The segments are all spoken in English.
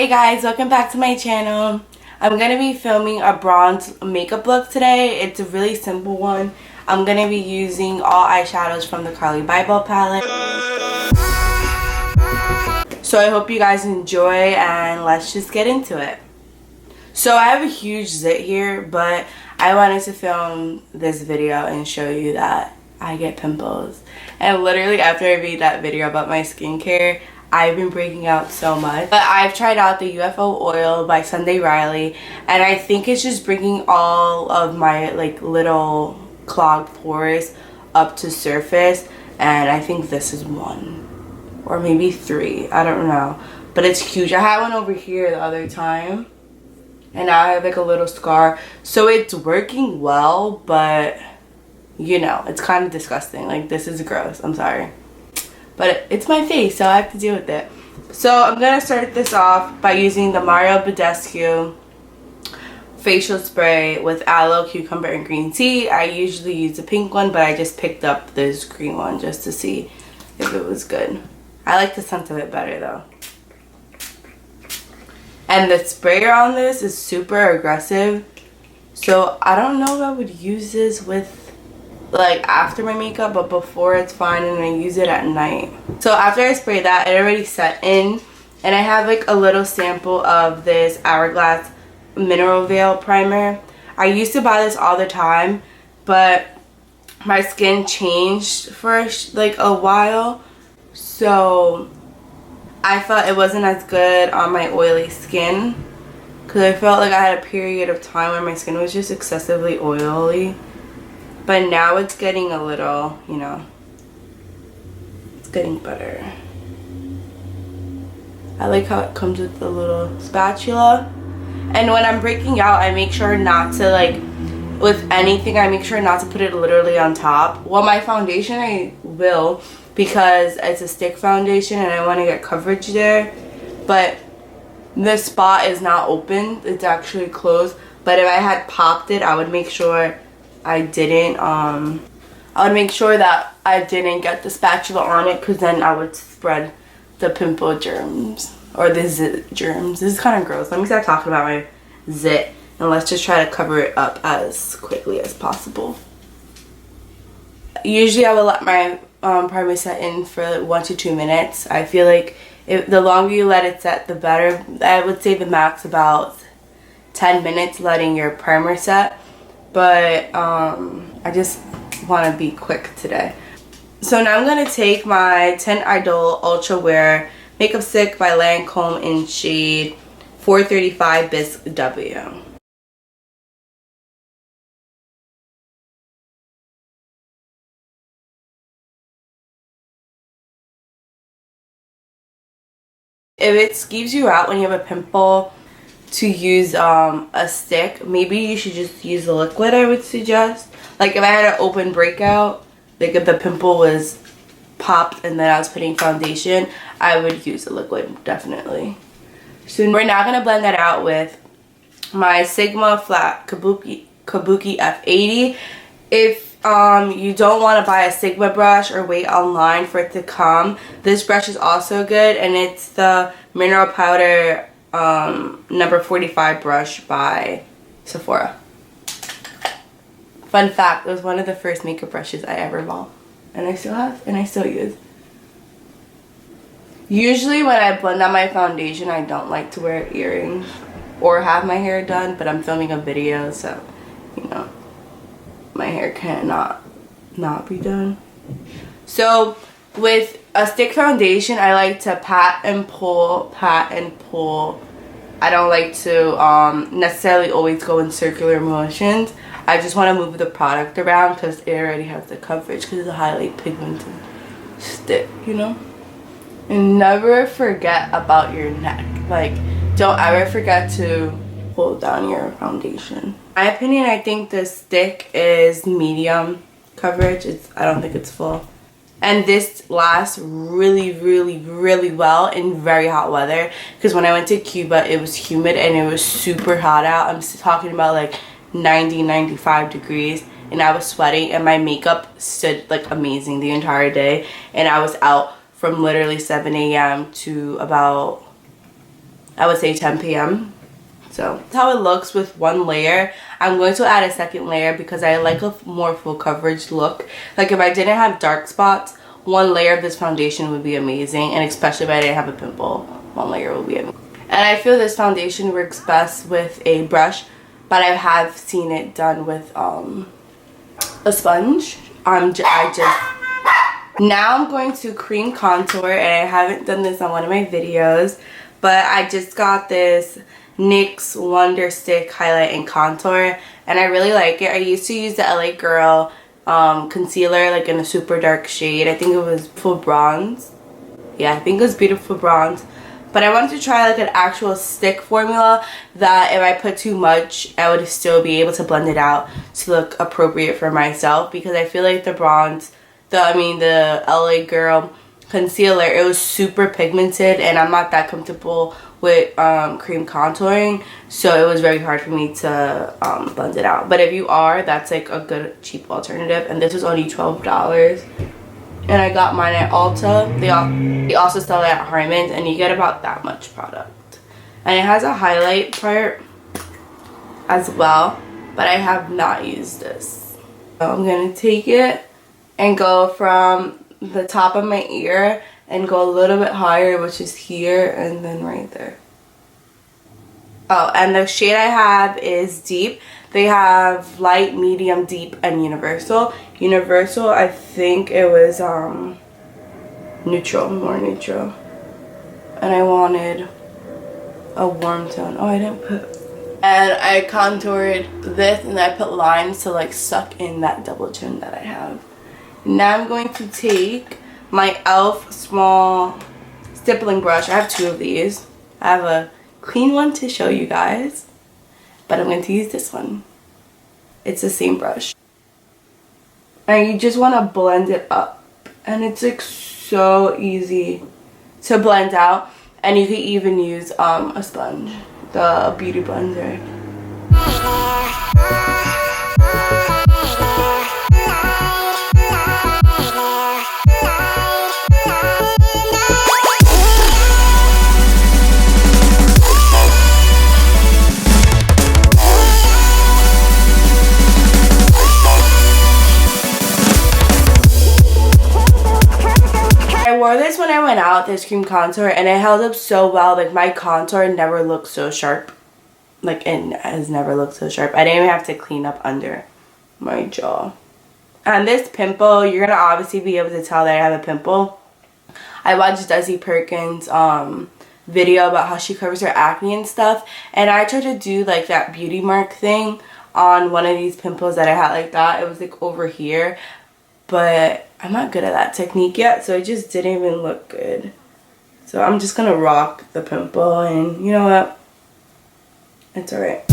Hey guys, welcome back to my channel. I'm going to be filming a bronze makeup look today. It's a really simple one. I'm going to be using all eyeshadows from the Carli Bybel palette. So I hope you guys enjoy and let's just get into it. So I have a huge zit here, but I wanted to film this video and show you that I get pimples. And literally after I made that video about my skincare, I've been breaking out so much. But I've tried out the UFO oil by Sunday Riley, and I think it's just bringing all of my like little clogged pores up to surface, and I think this is one or maybe three, I don't know, but it's huge. I had one over here the other time and now I have like a little scar, so it's working well, but you know, it's kind of disgusting. Like, this is gross, I'm sorry, but it's my face, so I have to deal with it. So I'm gonna start this off by using the badescu facial spray with aloe, cucumber, and green tea. I usually use the pink one, but I just picked up this green one just to see if it was good. I like the scent of it better though. And the sprayer on this is super aggressive, so I don't know if I would use this with like after my makeup, but before it's fine, and I use it at night. So after I spray that, it already set in, and I have like a little sample of this Hourglass mineral veil primer. I used to buy this all the time, but my skin changed for like a while, so I felt it wasn't as good on my oily skin, because I felt like I had a period of time where my skin was just excessively oily. But now it's getting a little, you know, it's getting better. I like how it comes with the little spatula. And when I'm breaking out, I make sure not to, like, with anything, I make sure not to put it literally on top. Well, my foundation I will, because it's a stick foundation and I want to get coverage there. But this spot is not open, it's actually closed. But if I had popped it, I would make sure I didn't, I would make sure that I didn't get the spatula on it, because then I would spread the pimple germs, or the zit germs. This is kind of gross. Let me stop talking about my zit, and let's just try to cover it up as quickly as possible. Usually I will let my primer set in for like 1 to 2 minutes. I feel like the longer you let it set, the better. I would say the max about 10 minutes letting your primer set. But I just want to be quick today. So now I'm going to take my Tint Idole Ultra Wear Makeup Stick by Lancome in shade 435 Bisque W. If it skeeves you out when you have a pimple to use a stick, maybe you should just use a liquid, I would suggest. Like if I had an open breakout, like if the pimple was popped and then I was putting foundation, I would use a liquid, definitely. So we're now going to blend that out with my Sigma Flat Kabuki F80. If you don't want to buy a Sigma brush or wait online for it to come, this brush is also good, and it's the Mineral Powder number 45 brush by Sephora. Fun fact, it was one of the first makeup brushes I ever bought, and I still have, and I still use. Usually when I blend out my foundation, I don't like to wear earrings or have my hair done, but I'm filming a video, so you know, my hair can't not be done. So with a stick foundation, I like to pat and pull, pat and pull. I don't like to necessarily always go in circular motions. I just want to move the product around because it already has the coverage, because it's a highly pigmented stick, you know? And never forget about your neck. Like, don't ever forget to pull down your foundation. In my opinion, I think this stick is medium coverage. I don't think it's full. And this lasts really, really, really well in very hot weather. Because when I went to Cuba, it was humid and it was super hot out. I'm talking about like 90, 95 degrees. And I was sweating, and my makeup stood like amazing the entire day. And I was out from literally 7 a.m. to about I would say 10 p.m. So that's how it looks with one layer. I'm going to add a second layer because I like a more full coverage look. Like if I didn't have dark spots, one layer of this foundation would be amazing. And especially if I didn't have a pimple, one layer would be amazing. And I feel this foundation works best with a brush, but I have seen it done with a sponge. Now I'm going to cream contour, and I haven't done this on one of my videos, but I just got this NYX Wonder Stick highlight and contour, and I really like it. I used to use the LA Girl concealer, like in a super dark shade. I think it was full bronze. Yeah, I think it was beautiful bronze. But I wanted to try like an actual stick formula that if I put too much, I would still be able to blend it out to look appropriate for myself, because I feel like the bronze, the LA Girl concealer, it was super pigmented and I'm not that comfortable with cream contouring, so it was very hard for me to blend it out. But if you are, that's like a good cheap alternative, and this was only $12. And I got mine at Ulta. They also sell it at Harmon's, and you get about that much product. And it has a highlight part as well, but I have not used this. So I'm going to take it and go from the top of my ear and go a little bit higher, which is here, and then right there. Oh, and the shade I have is deep. They have light, medium, deep, and universal. Universal, I think it was neutral, more neutral. And I wanted a warm tone. Oh, I didn't put... And I contoured this, and I put lines to like suck in that double chin that I have. Now I'm going to take my e.l.f. small stippling brush. I have two of these. I have a clean one to show you guys, but I'm going to use this one. It's the same brush. And you just want to blend it up. And it's like so easy to blend out. And you can even use a sponge, the beauty blender. I wore this when I went out, this cream contour, and it held up so well. Like my contour never looked so sharp. Like it has never looked so sharp. I didn't even have to clean up under my jaw. And this pimple, you're gonna obviously be able to tell that I have a pimple. I watched Desi Perkins video about how she covers her acne and stuff, and I tried to do like that beauty mark thing on one of these pimples that I had like that. It was like over here, but I'm not good at that technique yet, so it just didn't even look good. So I'm just gonna rock the pimple, and you know what? It's alright.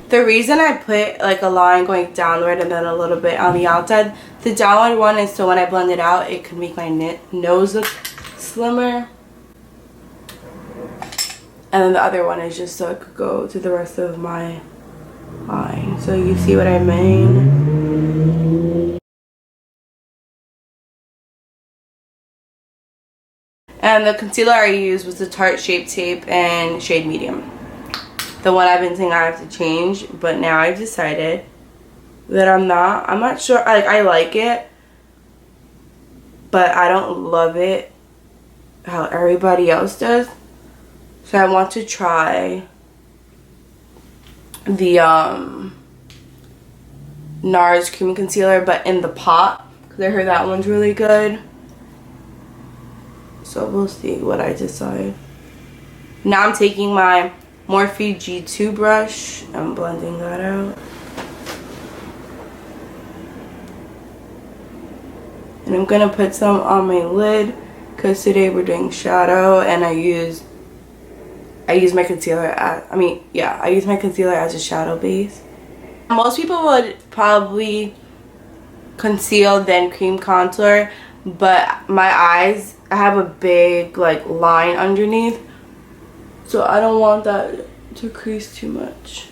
The reason I put like a line going downward and then a little bit on the outside, the downward one is so when I blend it out, it can make my nose look slimmer. And then the other one is just so it could go to the rest of my eye. So you see what I mean? And the concealer I used was the Tarte Shape Tape and shade medium. The one I've been saying I have to change, but now I've decided that I'm not sure. Like I like it, but I don't love it how everybody else does. So I want to try the NARS cream concealer, but in the pot, because I heard that one's really good. So we'll see what I decide. Now I'm taking my Morphe G2 brush. I'm blending that out. And I'm going to put some on my lid because today we're doing shadow, and I use my concealer as, I use my concealer as a shadow base. Most people would probably conceal then cream contour, but my eyes, I have a big like line underneath, so I don't want that to crease too much.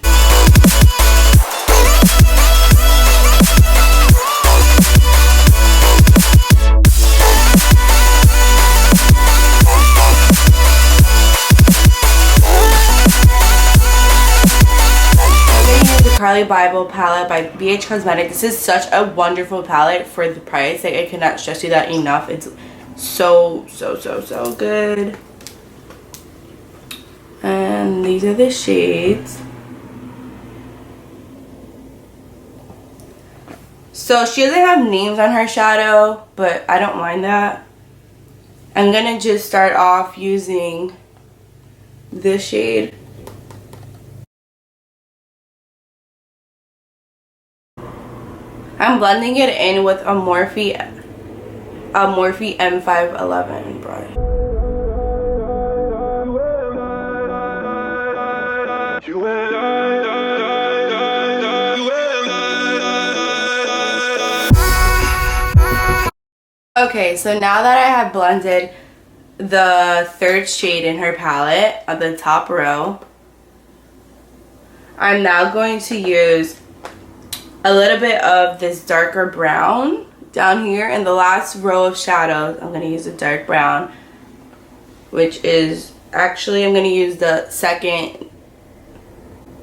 Carli Bybel palette by BH Cosmetics. This is such a wonderful palette for the price. Like, I cannot stress you that enough. It's so good. And these are the shades. So she doesn't have names on her shadow, but I don't mind that. I'm gonna just start off using this shade. I'm blending it in with a Morphe M511 brush. Okay, so now that I have blended the third shade in her palette on the top row, I'm now going to use a little bit of this darker brown down here in the last row of shadows. I'm going to use a dark brown, which is actually, I'm going to use the second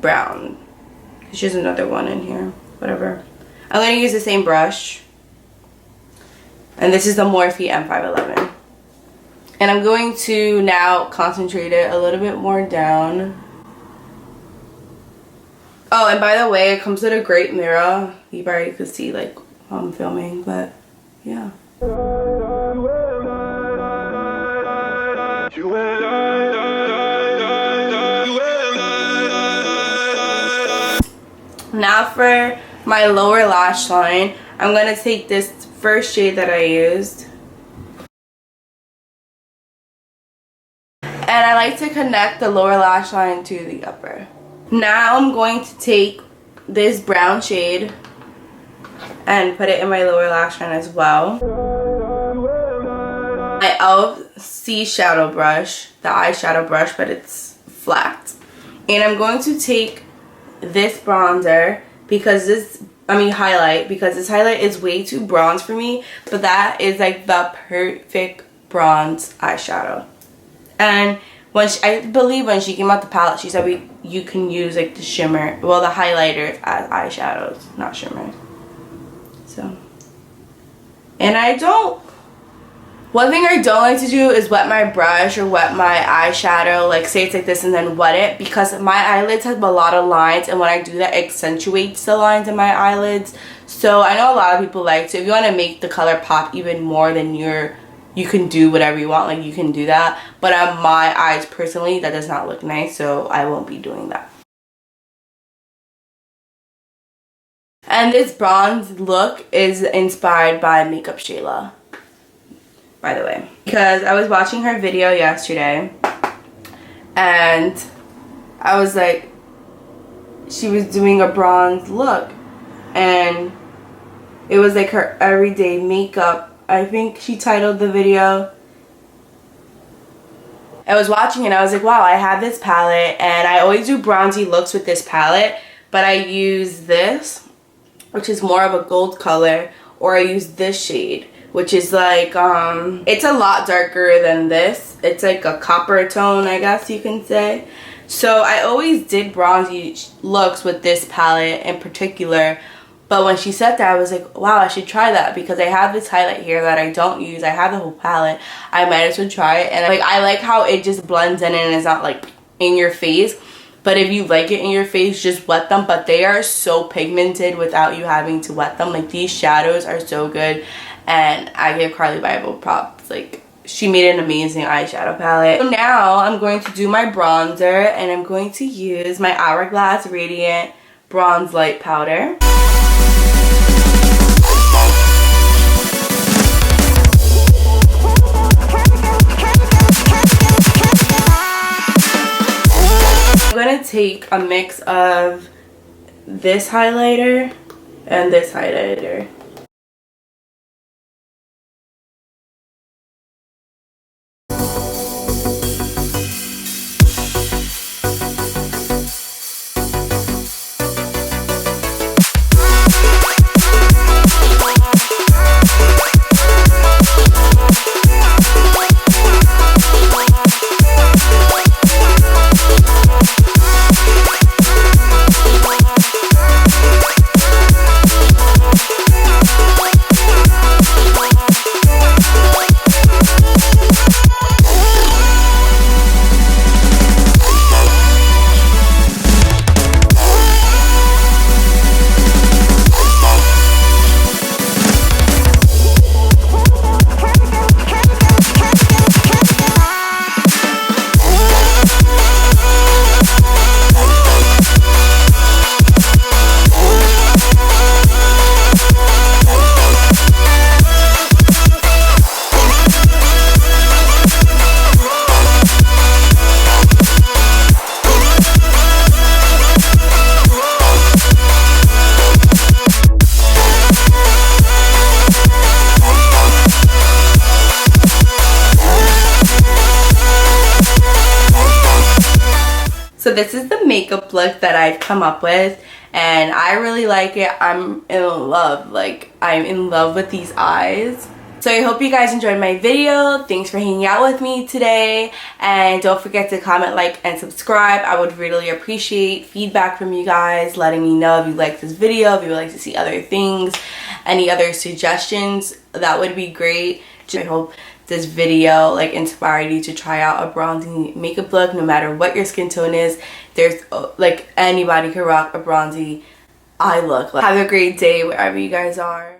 brown. There's just another one in here, whatever. I'm going to use the same brush, and this is the Morphe M511. And I'm going to now concentrate it a little bit more down. Oh, and by the way, it comes with a great mirror. You probably could see like while I'm filming, but yeah. Now for my lower lash line, I'm gonna take this first shade that I used. And I like to connect the lower lash line to the upper. Now I'm going to take this brown shade and put it in my lower lash line as well. My e.l.f. C shadow brush, the eyeshadow brush, but it's flat. And I'm going to take this bronzer because highlight, because this highlight is way too bronze for me, but that is like the perfect bronze eyeshadow. And I believe when she came out the palette, she said you can use like the shimmer, well, the highlighters as eyeshadows, not shimmers. So, and one thing I don't like to do is wet my brush or wet my eyeshadow, like say it's like this and then wet it, because my eyelids have a lot of lines, and when I do that, it accentuates the lines in my eyelids. So I know a lot of people like to, if you want to make the color pop even more, then you can do whatever you want, like you can do that, but on my eyes personally that does not look nice, so I won't be doing that. And this bronze look is inspired by Makeup Shayla, by the way, because I was watching her video yesterday and I was like, she was doing a bronze look and it was like her everyday makeup. I think she titled the video. I was watching it and I was like, wow, I have this palette and I always do bronzy looks with this palette, but I use this, which is more of a gold color, or I use this shade, which is like, it's a lot darker than this. It's like a copper tone, I guess you can say. So I always did bronzy looks with this palette in particular. But when she said that, I was like, wow, I should try that, because I have this highlight here that I don't use. I have the whole palette. I might as well try it. And like, I like how it just blends in and it's not like in your face. But if you like it in your face, just wet them. But they are so pigmented without you having to wet them. Like, these shadows are so good. And I give Carli Bybel props. Like, she made an amazing eyeshadow palette. So now I'm going to do my bronzer. And I'm going to use my Hourglass Radiant Bronze Light Powder. I'm going to take a mix of this highlighter and this highlighter. So this is the makeup look that I've come up with, and I really like it. I'm in love. Like, I'm in love with these eyes. So I hope you guys enjoyed my video. Thanks for hanging out with me today. And don't forget to comment, like, and subscribe. I would really appreciate feedback from you guys, letting me know if you like this video, if you would like to see other things, any other suggestions. That would be great. I hope this video like inspired you to try out a bronzy makeup look, no matter what your skin tone is. There's like anybody can rock a bronzy eye look. Have a great day wherever you guys are.